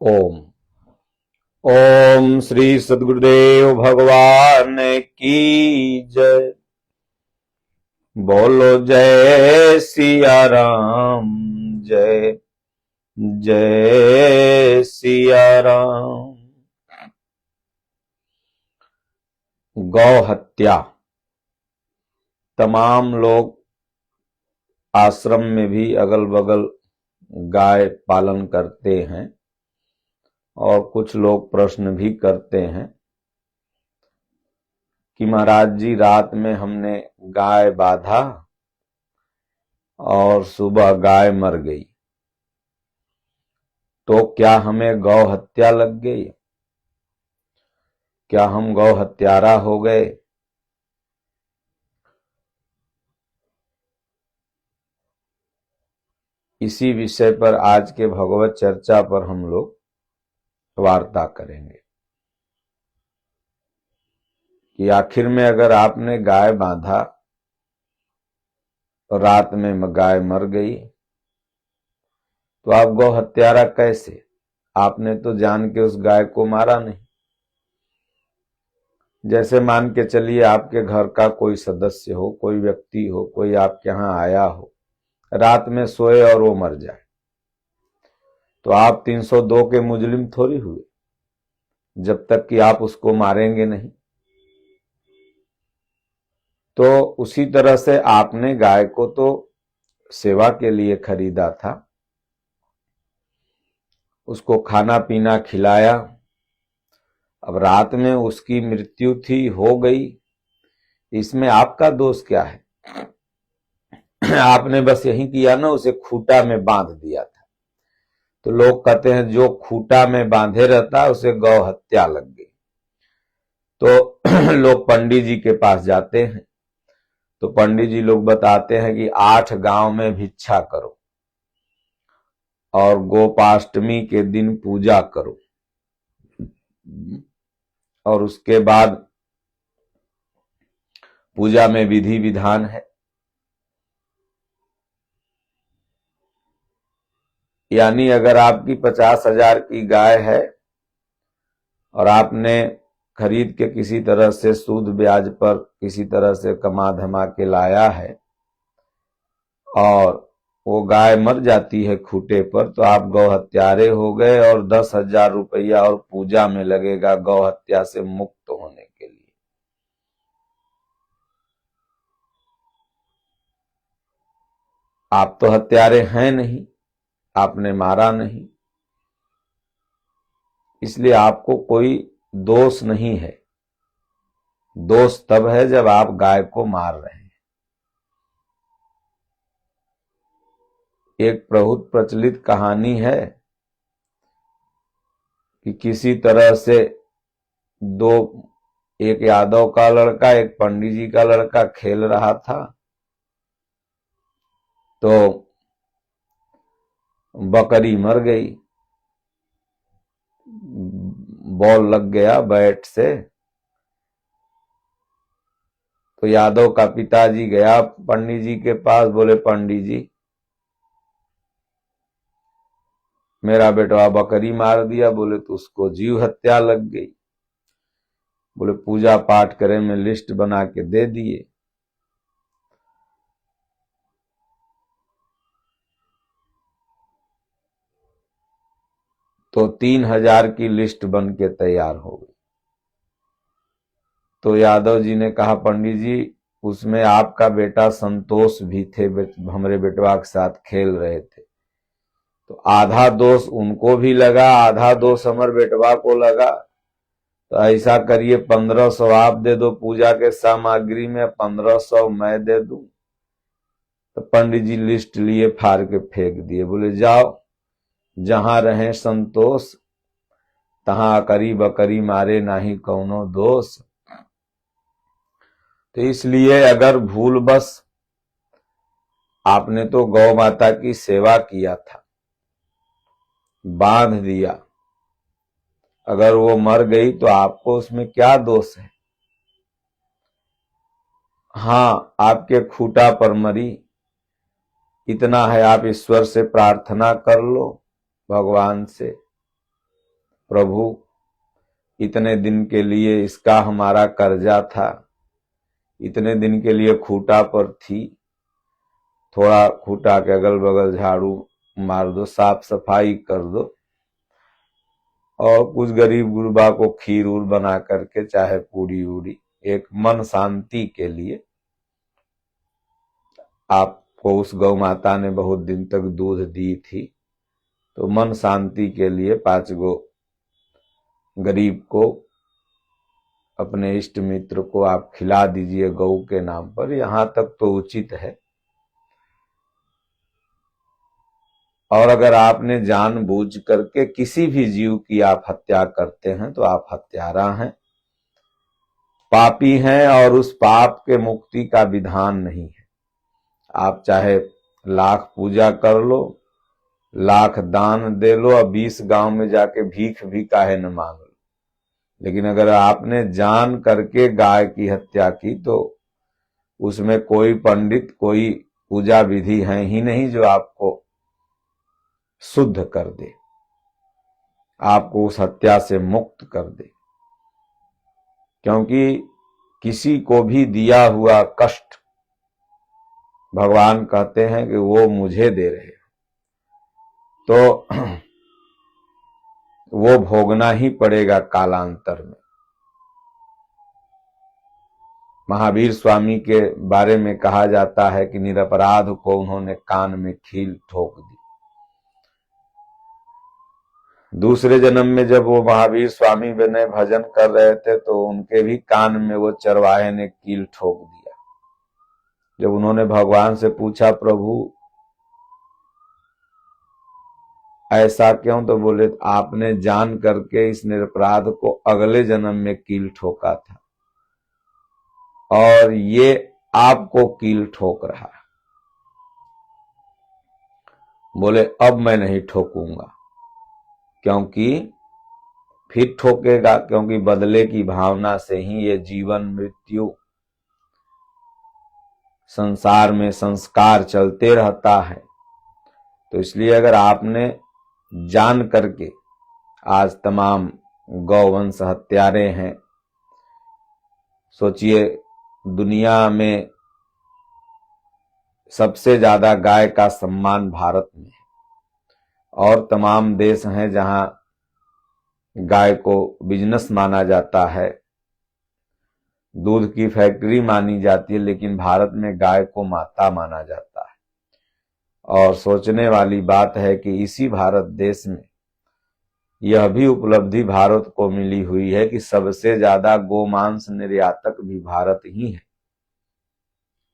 ओम। ओम श्री सद्गुरुदेव भगवान की जय। बोलो जय सिया राम, जय जय सिया राम। गौ हत्या, तमाम लोग आश्रम में भी अगल बगल गाय पालन करते हैं और कुछ लोग प्रश्न भी करते हैं कि महाराज जी, रात में हमने गाय बांधा और सुबह गाय मर गई, तो क्या हमें गौ हत्या लग गई? क्या हम गौ हत्यारा हो गए? इसी विषय पर आज के भगवत चर्चा पर हम लोग वार्ता करेंगे कि आखिर में अगर आपने गाय बांधा और रात में गाय मर गई तो आप गौ हत्यारा कैसे? आपने तो जान के उस गाय को मारा नहीं। जैसे मान के चलिए आपके घर का कोई सदस्य हो, कोई व्यक्ति हो, कोई आपके यहां आया हो, रात में सोए और वो मर जाए, तो आप 302 के मुजरिम थोड़ी हुए जब तक कि आप उसको मारेंगे नहीं। तो उसी तरह से आपने गाय को तो सेवा के लिए खरीदा था, उसको खाना पीना खिलाया, अब रात में उसकी मृत्यु थी, हो गई, इसमें आपका दोष क्या है? आपने बस यही किया ना, उसे खूंटा में बांध दिया था। तो लोग कहते हैं जो खूंटा में बांधे रहता है उसे गौ हत्या लग गई। तो लोग पंडित जी के पास जाते हैं, तो पंडित जी लोग बताते हैं कि 8 गांव में भिक्षा करो और गोपाष्टमी के दिन पूजा करो और उसके बाद पूजा में विधि विधान है। यानी अगर आपकी 50,000 की गाय है और आपने खरीद के किसी तरह से सूद ब्याज पर किसी तरह से कमा धमा के लाया है और वो गाय मर जाती है खूंटे पर, तो आप गौ हत्यारे हो गए और 10,000 रुपया और पूजा में लगेगा गौ हत्या से मुक्त होने के लिए। आप तो हत्यारे हैं नहीं, आपने मारा नहीं, इसलिए आपको कोई दोष नहीं है। दोष तब है जब आप गाय को मार रहे हैं। एक बहुत प्रचलित कहानी है कि किसी तरह से दो, एक यादव का लड़का एक पंडित जी का लड़का खेल रहा था, तो बकरी मर गई, बॉल लग गया बैट से। तो यादव का पिताजी गया पंडित जी के पास, बोले पंडित जी, मेरा बेटवा बकरी मार दिया। बोले तो उसको जीव हत्या लग गई। बोले पूजा पाठ करें, में लिस्ट बना के दे दिए। तो 3,000 की लिस्ट बन के तैयार हो गई। तो यादव जी ने कहा पंडित जी, उसमें आपका बेटा संतोष भी थे, हमारे बेटवा के साथ खेल रहे थे, तो आधा दोष उनको भी लगा, आधा दोष हमारे बेटवा को लगा। तो ऐसा करिए 1,500 आप दे दो पूजा के सामग्री में, 1,500 मैं दे दूं। तो पंडित जी लिस्ट लिए फाड़ के फेंक दिए। बोले जाओ, जहां रहे संतोष तहां अकरी बकरी मारे नाही कौनो दोष। तो इसलिए अगर भूल बस आपने तो गौ माता की सेवा किया था, बांध दिया, अगर वो मर गई तो आपको उसमें क्या दोष है? हां, आपके खूंटा पर मरी, इतना है, आप ईश्वर से प्रार्थना कर लो, भगवान से प्रभु इतने दिन के लिए इसका हमारा कर्जा था, इतने दिन के लिए खूंटा पर थी, थोड़ा खूंटा के अगल बगल झाड़ू मार दो, साफ सफाई कर दो, और कुछ गरीब गुरबा को खीर उर बना करके, चाहे पूरी उड़ी, एक मन शांति के लिए। आपको उस गौ माता ने बहुत दिन तक दूध दी थी, तो मन शांति के लिए 5 गो गरीब को, अपने इष्ट मित्र को आप खिला दीजिए गौ के नाम पर। यहां तक तो उचित है। और अगर आपने जानबूझ करके किसी भी जीव की आप हत्या करते हैं तो आप हत्यारा हैं, पापी हैं, और उस पाप के मुक्ति का विधान नहीं है। आप चाहे लाख पूजा कर लो, लाख दान दे लो, और 20 गांव में जाके भीख भी काहे न मांग लो, लेकिन अगर आपने जान करके गाय की हत्या की तो उसमें कोई पंडित, कोई पूजा विधि है ही नहीं जो आपको शुद्ध कर दे, आपको उस हत्या से मुक्त कर दे। क्योंकि किसी को भी दिया हुआ कष्ट भगवान कहते हैं कि वो मुझे दे रहे हो, तो वो भोगना ही पड़ेगा कालांतर में। महावीर स्वामी के बारे में कहा जाता है कि निरपराध को उन्होंने कान में खील ठोक दी। दूसरे जन्म में जब वो महावीर स्वामी बने, भजन कर रहे थे, तो उनके भी कान में वो चरवाहे ने कील ठोक दिया। जब उन्होंने भगवान से पूछा, प्रभु ऐसा क्यों, तो बोले आपने जान करके इस निरपराध को अगले जन्म में कील ठोका था, और ये आपको कील ठोक रहा है। बोले अब मैं नहीं ठोकूंगा, क्योंकि फिर ठोकेगा, क्योंकि बदले की भावना से ही ये जीवन मृत्यु संसार में संस्कार चलते रहता है। तो इसलिए अगर आपने जान करके, आज तमाम गौवंश हत्यारे हैं, सोचिए दुनिया में सबसे ज्यादा गाय का सम्मान भारत में है, और तमाम देश हैं जहां गाय को बिजनेस माना जाता है, दूध की फैक्ट्री मानी जाती है, लेकिन भारत में गाय को माता माना जाता है। और सोचने वाली बात है कि इसी भारत देश में यह भी उपलब्धि भारत को मिली हुई है कि सबसे ज्यादा गोमांस निर्यातक भी भारत ही है।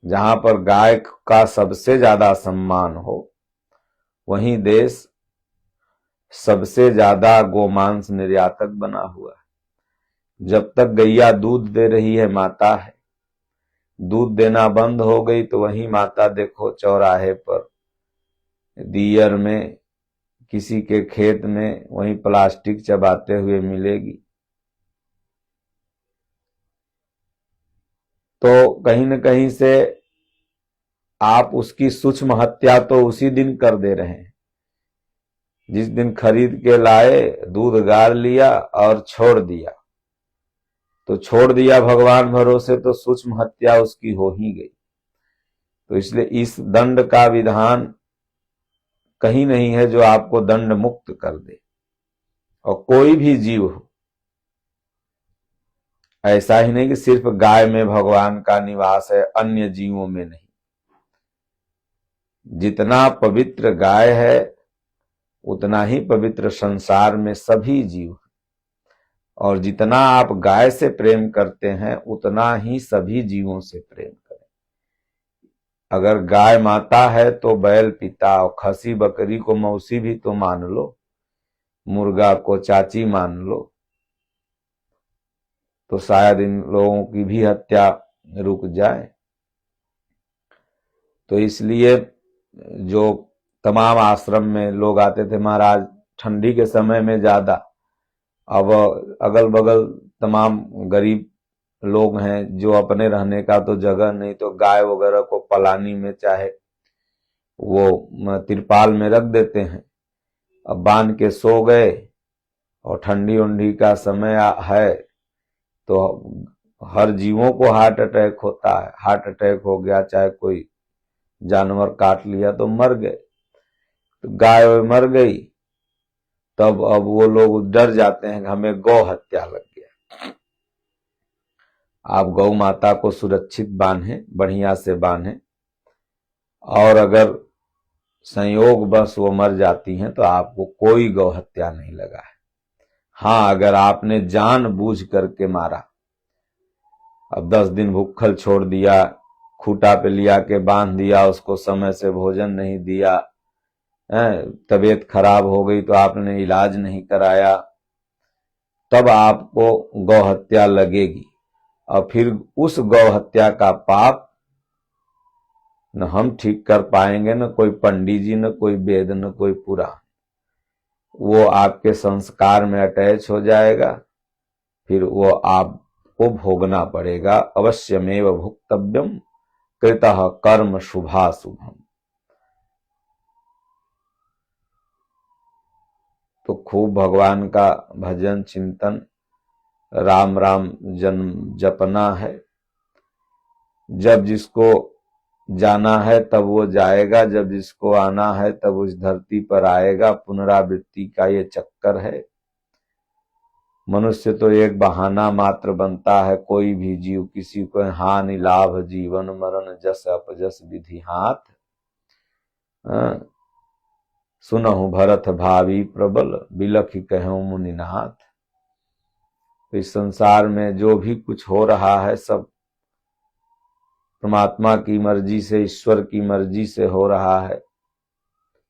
जहां पर गाय का सबसे ज्यादा सम्मान हो, वहीं देश सबसे ज्यादा गोमांस निर्यातक बना हुआ है। जब तक गैया दूध दे रही है, माता है। दूध देना बंद हो गई तो वही माता देखो चौराहे पर, दियर में, किसी के खेत में, वही प्लास्टिक चबाते हुए मिलेगी। तो कहीं न कहीं से आप उसकी सूक्ष्म हत्या तो उसी दिन कर दे रहे हैं, जिस दिन खरीद के लाए, दूध गार लिया और छोड़ दिया। तो छोड़ दिया भगवान भरोसे, तो सूक्ष्म हत्या उसकी हो ही गई। तो इसलिए इस दंड का विधान कहीं नहीं है जो आपको दंड मुक्त कर दे। और कोई भी जीव हो, ऐसा ही नहीं कि सिर्फ गाय में भगवान का निवास है, अन्य जीवों में नहीं। जितना पवित्र गाय है, उतना ही पवित्र संसार में सभी जीव हैं। और जितना आप गाय से प्रेम करते हैं, उतना ही सभी जीवों से प्रेम करें। अगर गाय माता है तो बैल पिता, और खसी बकरी को मौसी भी तो मान लो, मुर्गा को चाची मान लो, तो शायद इन लोगों की भी हत्या रुक जाए। तो इसलिए जो तमाम आश्रम में लोग आते थे, महाराज ठंडी के समय में ज्यादा, अब अगल बगल तमाम गरीब लोग हैं जो अपने रहने का तो जगह नहीं, तो गाय वगैरह को पलानी में, चाहे वो तिरपाल में रख देते हैं। अब बांध के सो गए, और ठंडी उंडी का समय है तो हर जीवों को हार्ट अटैक होता है। हार्ट अटैक हो गया, चाहे कोई जानवर काट लिया तो मर गए, तो गाय मर गई, तब अब वो लोग डर जाते हैं कि हमें गौ हत्या लग गया। आप गौ माता को सुरक्षित बांधें, बढ़िया से बांधें, और अगर संयोग बस वो मर जाती हैं तो आपको कोई गौ हत्या नहीं लगा है। हाँ, अगर आपने जानबूझ करके मारा, अब 10 दिन भूखल छोड़ दिया, खूंटा पे लिया के बांध दिया, उसको समय से भोजन नहीं दिया, तबीयत खराब हो गई तो आपने इलाज नहीं कराया, तब आपको गौ हत्या लगेगी। और फिर उस गौ हत्या का पाप न हम ठीक कर पाएंगे, न कोई पंडित जी, न कोई वेद, न कोई पुराण। वो आपके संस्कार में अटैच हो जाएगा, फिर वो आपको भोगना पड़ेगा। अवश्यमेव भुक्तव्यम कृतः कर्म शुभाशुभम। तो खूब भगवान का भजन चिंतन, राम राम जन्म जपना है। जब जिसको जाना है तब वो जाएगा, जब जिसको आना है तब उस धरती पर आएगा। पुनरावृत्ति का ये चक्कर है। मनुष्य तो एक बहाना मात्र बनता है। कोई भी जीव किसी को हानि लाभ जीवन मरण जस अपजस विधि हाथ, सुनहु भरत भावी प्रबल बिलखि कहूं मुनिनाथ। तो इस संसार में जो भी कुछ हो रहा है सब परमात्मा की मर्जी से, ईश्वर की मर्जी से हो रहा है।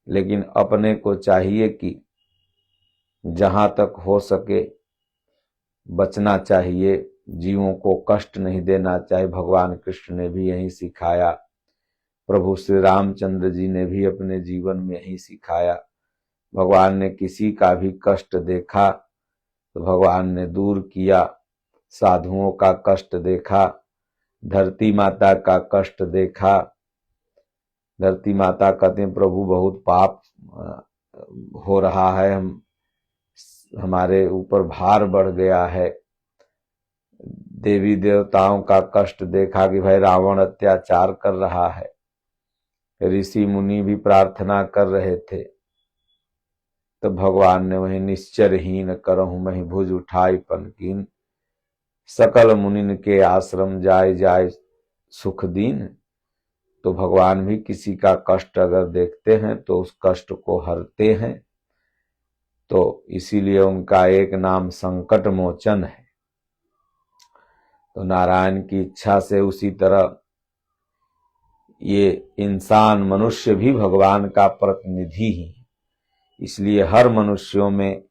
लेकिन अपने को चाहिए कि जहां तक हो सके बचना चाहिए, जीवों को कष्ट नहीं देना चाहिए। भगवान कृष्ण ने भी यही सिखाया, प्रभु श्री रामचंद्र जी ने भी अपने जीवन में यही सिखाया। भगवान ने किसी का भी कष्ट देखा तो भगवान ने दूर किया। साधुओं का कष्ट देखा, धरती माता का कष्ट देखा। धरती माता कहते हैं प्रभु बहुत पाप हो रहा है, हमारे ऊपर भार बढ़ गया है। देवी देवताओं का कष्ट देखा कि भाई रावण अत्याचार कर रहा है। ऋषि मुनि भी प्रार्थना कर रहे थे, तो भगवान ने वही निश्चरहीन करहु मही भुज उठाई पनकीन, सकल मुनिन के आश्रम जाय जाय सुख दीन। तो भगवान भी किसी का कष्ट अगर देखते हैं तो उस कष्ट को हरते हैं। तो इसीलिए उनका एक नाम संकट मोचन है। तो नारायण की इच्छा से उसी तरह ये इंसान मनुष्य भी भगवान का प्रतिनिधि ही है। इसलिए हर मनुष्यों में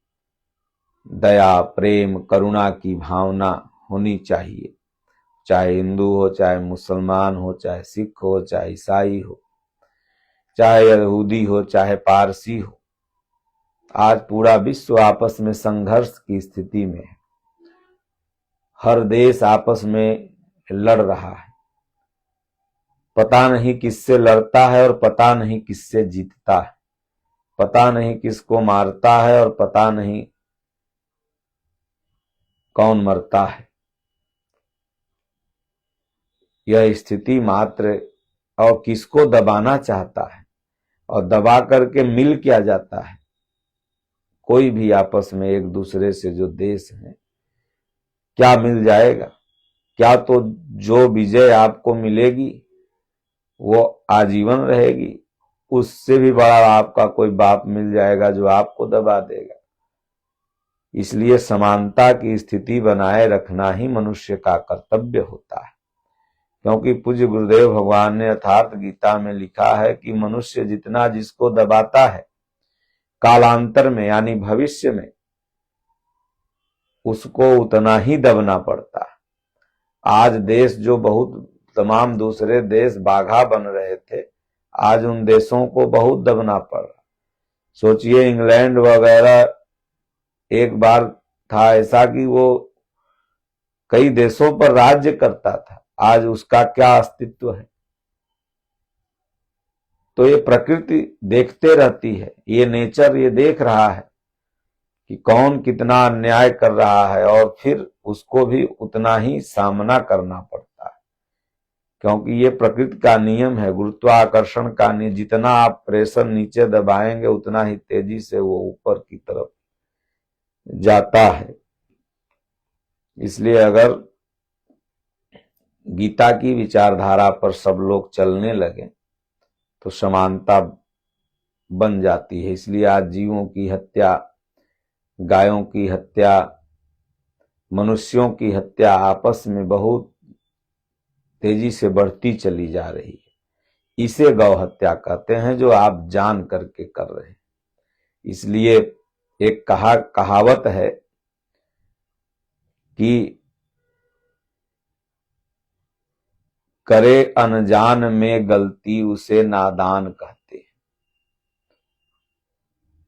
दया प्रेम करुणा की भावना होनी चाहिए। चाहे हिंदू हो, चाहे मुसलमान हो, चाहे सिख हो, चाहे ईसाई हो, चाहे यहूदी हो, चाहे पारसी हो। आज पूरा विश्व आपस में संघर्ष की स्थिति में है। हर देश आपस में लड़ रहा है। पता नहीं किससे लड़ता है और पता नहीं किससे जीतता है। पता नहीं किसको मारता है और पता नहीं कौन मरता है। यह स्थिति मात्र, और किसको दबाना चाहता है और दबा करके मिल क्या जाता है। कोई भी आपस में एक दूसरे से जो देश है, क्या मिल जाएगा? क्या तो जो विजय आपको मिलेगी वो आजीवन रहेगी, उससे भी बड़ा आपका कोई बाप मिल जाएगा जो आपको दबा देगा। इसलिए समानता की स्थिति बनाए रखना ही मनुष्य का कर्तव्य होता है। क्योंकि पूज्य गुरुदेव भगवान ने यथार्थ गीता में लिखा है कि मनुष्य जितना जिसको दबाता है, कालांतर में यानी भविष्य में उसको उतना ही दबना पड़ता है। आज देश जो बहुत तमाम दूसरे देश बाघा बन रहे थे, आज उन देशों को बहुत दबना पड़ रहा। सोचिए इंग्लैंड वगैरह एक बार था ऐसा कि वो कई देशों पर राज्य करता था, आज उसका क्या अस्तित्व है? तो ये प्रकृति देखते रहती है, ये नेचर ये देख रहा है कि कौन कितना अन्याय कर रहा है, और फिर उसको भी उतना ही सामना करना पड़ता है, क्योंकि ये प्रकृति का नियम है, गुरुत्वाकर्षण का नियम। जितना आप प्रेशर नीचे दबाएंगे उतना ही तेजी से वो ऊपर की तरफ जाता है। इसलिए अगर गीता की विचारधारा पर सब लोग चलने लगे तो समानता बन जाती है। इसलिए आज जीवों की हत्या, गायों की हत्या, मनुष्यों की हत्या आपस में बहुत तेजी से बढ़ती चली जा रही है। इसे गौ हत्या कहते हैं, जो आप जान करके कर रहे हैं। इसलिए एक कहावत है कि करे अनजान में गलती उसे नादान कहते हैं।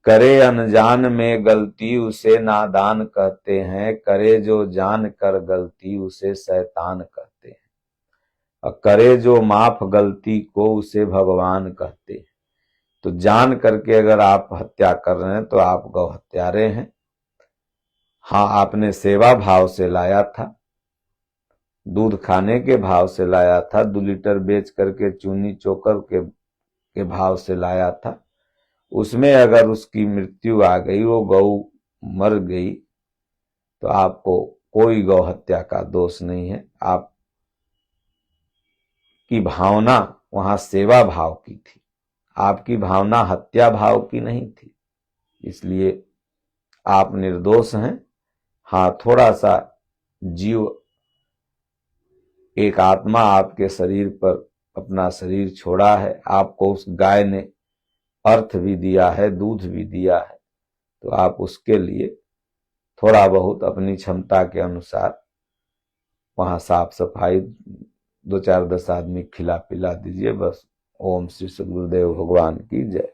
करे अनजान में गलती उसे नादान कहते हैं, करे जो जान कर गलती उसे शैतान कहते हैं, और करे जो माफ गलती को उसे भगवान कहते हैं। तो जान करके अगर आप हत्या कर रहे हैं तो आप गौ हत्यारे हैं। हाँ, आपने सेवा भाव से लाया था, दूध खाने के भाव से लाया था, 2 लीटर बेच करके चूनी चोकर के भाव से लाया था। उसमें अगर उसकी मृत्यु आ गई, वो गौ मर गई, तो आपको कोई गौ हत्या का दोष नहीं है। आपकी भावना वहां सेवा भाव की थी, आपकी भावना हत्या भाव की नहीं थी, इसलिए आप निर्दोष हैं। हाँ, थोड़ा सा जीव, एक आत्मा आपके शरीर पर अपना शरीर छोड़ा है, आपको उस गाय ने अर्थ भी दिया है, दूध भी दिया है, तो आप उसके लिए थोड़ा बहुत अपनी क्षमता के अनुसार वहां साफ सफाई 2-4-10 आदमी खिला पिला दीजिए बस। ओम श्री सद्गुरुदेव भगवान की जय।